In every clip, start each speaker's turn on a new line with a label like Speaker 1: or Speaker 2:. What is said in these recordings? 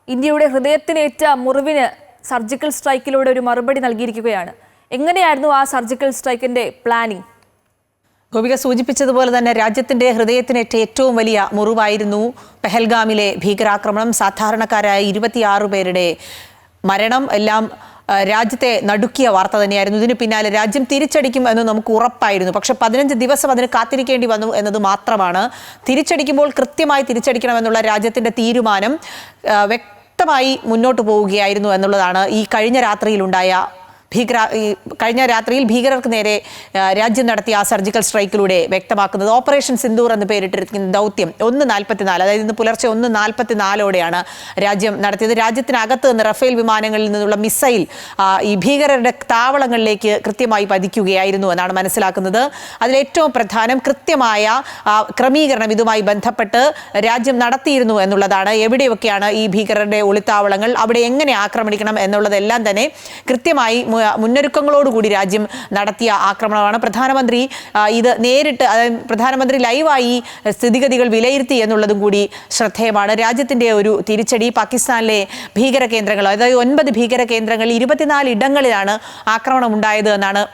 Speaker 1: ഇന്ത്യയുടെ ഹൃദയത്തിനേറ്റ മുറിവിന് സർജിക്കൽ സ്ട്രൈക്കിലൂടെ ഒരു മറുപടി നൽകിയിരിക്കുകയാണ്. എങ്ങനെയായിരുന്നു ആ സർജിക്കൽ സ്ട്രൈക്കിന്റെ പ്ലാനിംഗ്?
Speaker 2: ഗോപിക സൂചിപ്പിച്ചതുപോലെ തന്നെ രാജ്യത്തിന്റെ ഹൃദയത്തിനേറ്റ ഏറ്റവും വലിയ മുറിവായിരുന്നു പെഹൽഗാമിലെ ഭീകരാക്രമണം. സാധാരണക്കാരായ 26 പേരുടെ മരണം എല്ലാം രാജ്യത്തെ നടുക്കിയ വാർത്ത തന്നെയായിരുന്നു. ഇതിന് പിന്നാലെ രാജ്യം തിരിച്ചടിക്കും എന്ന് നമുക്ക് ഉറപ്പായിരുന്നു. പക്ഷെ 15 ദിവസം അതിന് കാത്തിരിക്കേണ്ടി വന്നു എന്നത് മാത്രമാണ്. തിരിച്ചടിക്കുമ്പോൾ കൃത്യമായി തിരിച്ചടിക്കണമെന്നുള്ള രാജ്യത്തിന്റെ തീരുമാനം വ്യക്തമായി മുന്നോട്ട് പോവുകയായിരുന്നു എന്നുള്ളതാണ് ഈ കഴിഞ്ഞ രാത്രിയിൽ ഭീകരർക്ക് നേരെ രാജ്യം നടത്തിയ ആ സർജിക്കൽ സ്ട്രൈക്കിലൂടെ വ്യക്തമാക്കുന്നത്. ഓപ്പറേഷൻ സിന്ദൂർ എന്ന് പേരിട്ടിരിക്കുന്ന ദൗത്യം 1:44, അതായത് ഇന്ന് പുലർച്ചെ 1:44 രാജ്യം നടത്തിയത്. രാജ്യത്തിനകത്ത് നിന്ന് റഫേൽ വിമാനങ്ങളിൽ നിന്നുള്ള മിസൈൽ ഈ ഭീകരരുടെ താവളങ്ങളിലേക്ക് കൃത്യമായി പതിക്കുകയായിരുന്നു എന്നാണ് മനസ്സിലാക്കുന്നത്. അതിലേറ്റവും പ്രധാനം കൃത്യമായ ക്രമീകരണം ഇതുമായി ബന്ധപ്പെട്ട് രാജ്യം നടത്തിയിരുന്നു എന്നുള്ളതാണ്. എവിടെയൊക്കെയാണ് ഈ ഭീകരരുടെ ഒളിത്താവളങ്ങൾ, അവിടെ എങ്ങനെ ആക്രമിക്കണം എന്നുള്ളതെല്ലാം തന്നെ കൃത്യമായി മുന്നൊരുക്കങ്ങളോടുകൂടി രാജ്യം നടത്തിയ ആക്രമണമാണ്. പ്രധാനമന്ത്രി ഇത് നേരിട്ട്, അതായത് പ്രധാനമന്ത്രി ലൈവായി സ്ഥിതിഗതികൾ വിലയിരുത്തി എന്നുള്ളതും കൂടി ശ്രദ്ധേയമാണ്. രാജ്യത്തിന്റെ ഒരു തിരിച്ചടി പാകിസ്ഥാനിലെ ഭീകര കേന്ദ്രങ്ങൾ, അതായത് 9 ഭീകര കേന്ദ്രങ്ങളിൽ 24 ഇടങ്ങളിലാണ് ആക്രമണം ഉണ്ടായത് എന്നാണ്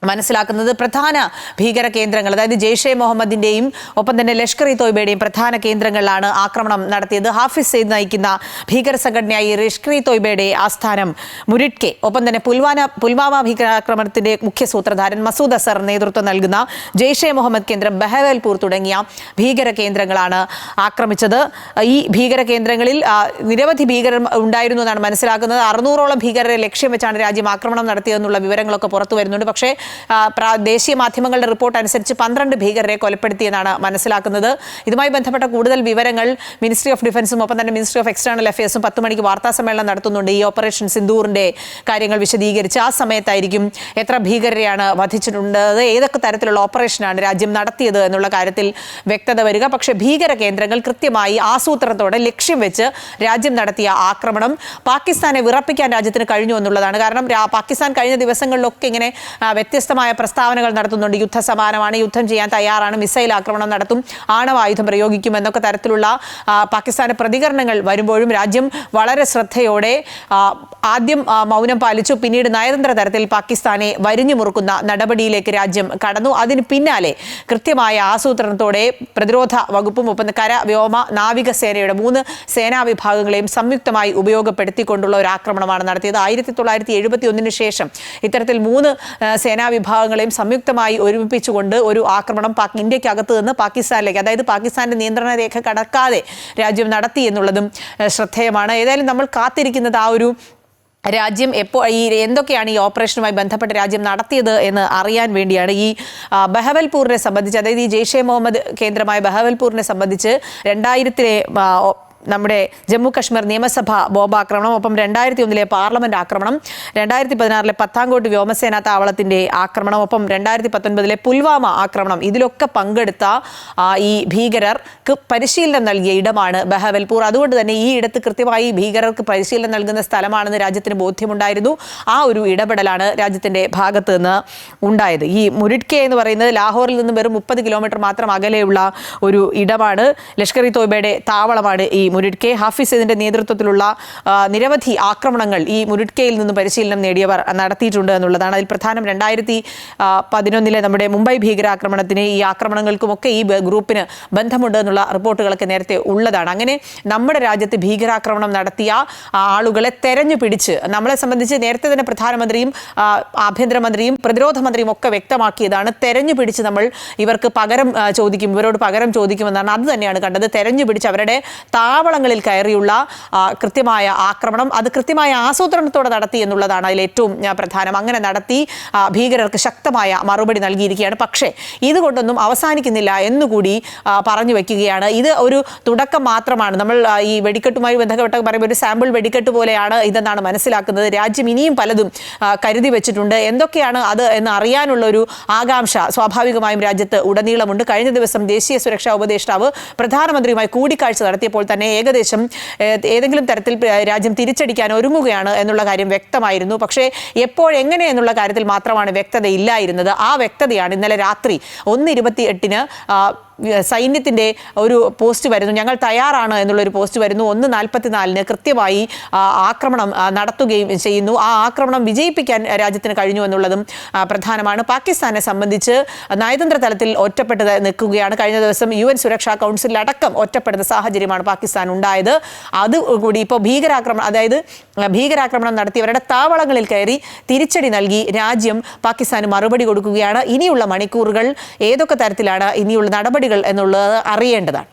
Speaker 2: മനസ്സിലാക്കുന്നത്. പ്രധാന ഭീകര കേന്ദ്രങ്ങൾ, അതായത് ജെയ്ഷെ മുഹമ്മദിന്റെയും ഒപ്പം തന്നെ ലഷ്കർ ഇ തോയ്ബയുടെയും പ്രധാന കേന്ദ്രങ്ങളിലാണ് ആക്രമണം നടത്തിയത്. ഹാഫിസ് സെയ്ദ് നയിക്കുന്ന ഭീകര സംഘടനയായി ലഷ്കർ ഇ തോയ്ബയുടെ ആസ്ഥാനം മുരിഡ്കെ, ഒപ്പം തന്നെ പുൽവാമ ഭീകരാക്രമണത്തിന്റെ മുഖ്യ സൂത്രധാരൻ മസൂദ് അസർ നേതൃത്വം നൽകുന്ന ജെയ്ഷെ മുഹമ്മദ് കേന്ദ്രം ബഹവൽപൂർ തുടങ്ങിയ ഭീകര കേന്ദ്രങ്ങളാണ് ആക്രമിച്ചത്. ഈ ഭീകര കേന്ദ്രങ്ങളിൽ നിരവധി ഭീകരർ ഉണ്ടായിരുന്നു എന്നാണ് മനസ്സിലാക്കുന്നത്. 600ഓളം ഭീകരരെ ലക്ഷ്യം വെച്ചാണ് രാജ്യം ആക്രമണം നടത്തിയതെന്നുള്ള വിവരങ്ങളൊക്കെ പുറത്തു വരുന്നുണ്ട്. പക്ഷേ ദേശീയ മാധ്യമങ്ങളുടെ റിപ്പോർട്ട് അനുസരിച്ച് 12 ഭീകരരെ കൊലപ്പെടുത്തിയെന്നാണ് മനസ്സിലാക്കുന്നത്. ഇതുമായി ബന്ധപ്പെട്ട കൂടുതൽ വിവരങ്ങൾ മിനിസ്ട്രി ഓഫ് ഡിഫൻസും ഒപ്പം തന്നെ മിനിസ്ട്രി ഓഫ് എക്സ്റ്റേണൽ അഫയേഴ്സും 10 മണിക്ക് വാർത്താ സമ്മേളനം നടത്തുന്നുണ്ട്. ഈ ഓപ്പറേഷൻ സിന്ദൂറിന്റെ കാര്യങ്ങൾ വിശദീകരിച്ച് ആ സമയത്തായിരിക്കും എത്ര ഭീകരരെയാണ് വധിച്ചിട്ടുള്ളത്, ഏതൊക്കെ തരത്തിലുള്ള ഓപ്പറേഷനാണ് രാജ്യം നടത്തിയത് എന്നുള്ള കാര്യത്തിൽ വ്യക്തത വരിക. പക്ഷേ ഭീകര കേന്ദ്രങ്ങൾ കൃത്യമായി ആസൂത്രണത്തോടെ ലക്ഷ്യം വെച്ച് രാജ്യം നടത്തിയ ആക്രമണം പാകിസ്ഥാനെ വിറപ്പിക്കാൻ രാജ്യത്തിന് കഴിഞ്ഞു എന്നുള്ളതാണ്. കാരണം പാകിസ്ഥാൻ കഴിഞ്ഞ ദിവസങ്ങളിലൊക്കെ ഇങ്ങനെ വ്യത്യസ്തമായ പ്രസ്താവനകൾ നടത്തുന്നുണ്ട്. യുദ്ധസമാനമാണ്, യുദ്ധം ചെയ്യാൻ തയ്യാറാണ്, മിസൈൽ ആക്രമണം നടത്തും, ആണവായുധം പ്രയോഗിക്കും എന്നൊക്കെ തരത്തിലുള്ള പാകിസ്ഥാന്റെ പ്രതികരണങ്ങൾ വരുമ്പോഴും രാജ്യം വളരെ ശ്രദ്ധയോടെ ആദ്യം മൗനം പാലിച്ചു. പിന്നീട് നയതന്ത്ര തരത്തിൽ പാകിസ്ഥാനെ വരിഞ്ഞു മുറുക്കുന്ന നടപടിയിലേക്ക് രാജ്യം കടന്നു. അതിന് പിന്നാലെ കൃത്യമായ ആസൂത്രണത്തോടെ പ്രതിരോധ വകുപ്പും ഒപ്പം കര, വ്യോമ, നാവിക സേനയുടെ 3 സേനാ വിഭാഗങ്ങളെയും സംയുക്തമായി ഉപയോഗപ്പെടുത്തിക്കൊണ്ടുള്ള ഒരു ആക്രമണമാണ് നടത്തിയത്. 1971 ശേഷം ഇത്തരത്തിൽ 3 സേനാ വിഭാഗങ്ങളെയും സംയുക്തമായി ഒരുമിപ്പിച്ചുകൊണ്ട് ഒരു ആക്രമണം ഇന്ത്യക്കകത്ത് നിന്ന് പാകിസ്ഥാനിലേക്ക്, അതായത് പാകിസ്ഥാന്റെ നിയന്ത്രണ രേഖ കടക്കാതെ രാജ്യം നടത്തി എന്നുള്ളതും ശ്രദ്ധേയമാണ്. ഏതായാലും നമ്മൾ കാത്തിരിക്കുന്നത് ആ ഒരു രാജ്യം എന്തൊക്കെയാണ് ഈ ഓപ്പറേഷനുമായി ബന്ധപ്പെട്ട് രാജ്യം നടത്തിയത് എന്ന് അറിയാൻ വേണ്ടിയാണ്. ഈ ബഹവൽപൂരിനെ സംബന്ധിച്ച്, അതായത് ഈ ജെയ്ഷെ മുഹമ്മദ് കേന്ദ്രമായ ബഹവൽപൂരിനെ സംബന്ധിച്ച് 2000-ലെ നമ്മുടെ ജമ്മു കശ്മീർ നിയമസഭ ബോംബാക്രമണം, ഒപ്പം 2001-ലെ പാർലമെന്റ് ആക്രമണം, 2016-ലെ പത്താൻകോട്ട് വ്യോമസേനാ താവളത്തിന്റെ ആക്രമണം, ഒപ്പം 2019-ലെ പുൽവാമ ആക്രമണം, ഇതിലൊക്കെ പങ്കെടുത്ത ഈ ഭീകരർക്ക് പരിശീലനം നൽകിയ ഇടമാണ് ബഹവൽപൂർ. അതുകൊണ്ട് തന്നെ ഈ ഇടത്ത് കൃത്യമായി ഭീകരർക്ക് പരിശീലനം നൽകുന്ന സ്ഥലമാണെന്ന് രാജ്യത്തിന് ബോധ്യമുണ്ടായിരുന്നു. ആ ഒരു ഇടപെടലാണ് രാജ്യത്തിന്റെ ഭാഗത്ത് നിന്ന് ഉണ്ടായത്. ഈ മുരിഡ്കെ എന്ന് പറയുന്നത് ലാഹോറിൽ നിന്ന് വെറും 30 കിലോമീറ്റർ മാത്രം അകലെയുള്ള ഒരു ഇടമാണ്. ലഷ്കർ ഇ തോയ്ബയുടെ താവളമാണ് ഈ മുരിഡ്കെ. ഹാഫിസ് സെയ്ദിന്റെ നേതൃത്വത്തിലുള്ള നിരവധി ആക്രമണങ്ങൾ ഈ മുരിഡ്കയിൽ നിന്ന് പരിശീലനം നേടിയവർ നടത്തിയിട്ടുണ്ട് എന്നുള്ളതാണ്. അതിൽ പ്രധാനം 2011-ലെ നമ്മുടെ മുംബൈ ഭീകരാക്രമണത്തിന്, ഈ ആക്രമണങ്ങൾക്കുമൊക്കെ ഈ ഗ്രൂപ്പിന് ബന്ധമുണ്ട് എന്നുള്ള റിപ്പോർട്ടുകളൊക്കെ നേരത്തെ ഉള്ളതാണ്. അങ്ങനെ നമ്മുടെ രാജ്യത്ത് ഭീകരാക്രമണം നടത്തിയ ആളുകളെ തെരഞ്ഞു പിടിച്ച്, നമ്മളെ സംബന്ധിച്ച് നേരത്തെ തന്നെ പ്രധാനമന്ത്രിയും ആഭ്യന്തരമന്ത്രിയും പ്രതിരോധ മന്ത്രിയും ഒക്കെ വ്യക്തമാക്കിയതാണ്, തെരഞ്ഞു പിടിച്ച് നമ്മൾ ഇവർക്ക് പകരം ചോദിക്കും, ഇവരോട് പകരം ചോദിക്കുമെന്നാണ്. അത് തന്നെയാണ് കണ്ടത്. തെരഞ്ഞു പിടിച്ച് അവരുടെ താവളങ്ങളിൽ കയറിയുള്ള കൃത്യമായ ആക്രമണം, അത് കൃത്യമായ ആസൂത്രണത്തോടെ നടത്തി എന്നുള്ളതാണ് അതിൽ ഏറ്റവും പ്രധാനം. അങ്ങനെ നടത്തി ഭീകരർക്ക് ശക്തമായ മറുപടി നൽകിയിരിക്കുകയാണ്. പക്ഷേ ഇതുകൊണ്ടൊന്നും അവസാനിക്കുന്നില്ല എന്നുകൂടി പറഞ്ഞു വയ്ക്കുകയാണ്. ഇത് ഒരു തുടക്കം മാത്രമാണ്. നമ്മൾ ഈ വെടിക്കെട്ടുമായി ബന്ധപ്പെട്ട് പറയുമ്പോൾ ഒരു സാമ്പിൾ വെടിക്കെട്ട് പോലെയാണ് ഇതെന്നാണ് മനസ്സിലാക്കുന്നത്. രാജ്യം ഇനിയും പലതും കരുതി വെച്ചിട്ടുണ്ട്. എന്തൊക്കെയാണ് അത് എന്ന് അറിയാനുള്ള ഒരു ആകാംക്ഷ സ്വാഭാവികമായും രാജ്യത്ത് ഉടനീളമുണ്ട്. കഴിഞ്ഞ ദിവസം ദേശീയ സുരക്ഷാ ഉപദേഷ്ടാവ് പ്രധാനമന്ത്രിയുമായി കൂടിക്കാഴ്ച നടത്തിയപ്പോൾ തന്നെ ഏകദേശം ഏതെങ്കിലും തരത്തിൽ രാജ്യം തിരിച്ചടിക്കാൻ ഒരുങ്ങുകയാണ് എന്നുള്ള കാര്യം വ്യക്തമായിരുന്നു. പക്ഷേ എപ്പോഴെങ്ങനെ എന്നുള്ള കാര്യത്തിൽ മാത്രമാണ് വ്യക്തതയില്ലായിരുന്നത്. ആ വ്യക്തതയാണ് ഇന്നലെ രാത്രി 1:28-ന് സൈന്യത്തിൻ്റെ ഒരു പോസ്റ്റ് വരുന്നു, ഞങ്ങൾ തയ്യാറാണ് എന്നുള്ളൊരു പോസ്റ്റ് വരുന്നു. 1:44 കൃത്യമായി ആക്രമണം നടത്തുകയും ചെയ്യുന്നു. ആ ആക്രമണം വിജയിപ്പിക്കാൻ രാജ്യത്തിന് കഴിഞ്ഞു എന്നുള്ളതും പ്രധാനമാണ്. പാകിസ്ഥാനെ സംബന്ധിച്ച് നയതന്ത്ര തലത്തിൽ ഒറ്റപ്പെട്ട് നിൽക്കുകയാണ്. കഴിഞ്ഞ ദിവസം UN സുരക്ഷാ കൗൺസിൽ അടക്കം ഒറ്റപ്പെടുന്ന സാഹചര്യമാണ് പാകിസ്ഥാൻ ഉണ്ടായത്. അതുകൂടി ഇപ്പോൾ ഭീകരാക്രമണം നടത്തിയവരുടെ താവളങ്ങളിൽ കയറി തിരിച്ചടി നൽകി രാജ്യം പാകിസ്ഥാന് മറുപടി കൊടുക്കുകയാണ്. ഇനിയുള്ള മണിക്കൂറുകൾ ഏതൊക്കെ തരത്തിലാണ് ഇനിയുള്ള നടപടികൾ എന്നുള്ളത് അറിയേണ്ടതാണ്.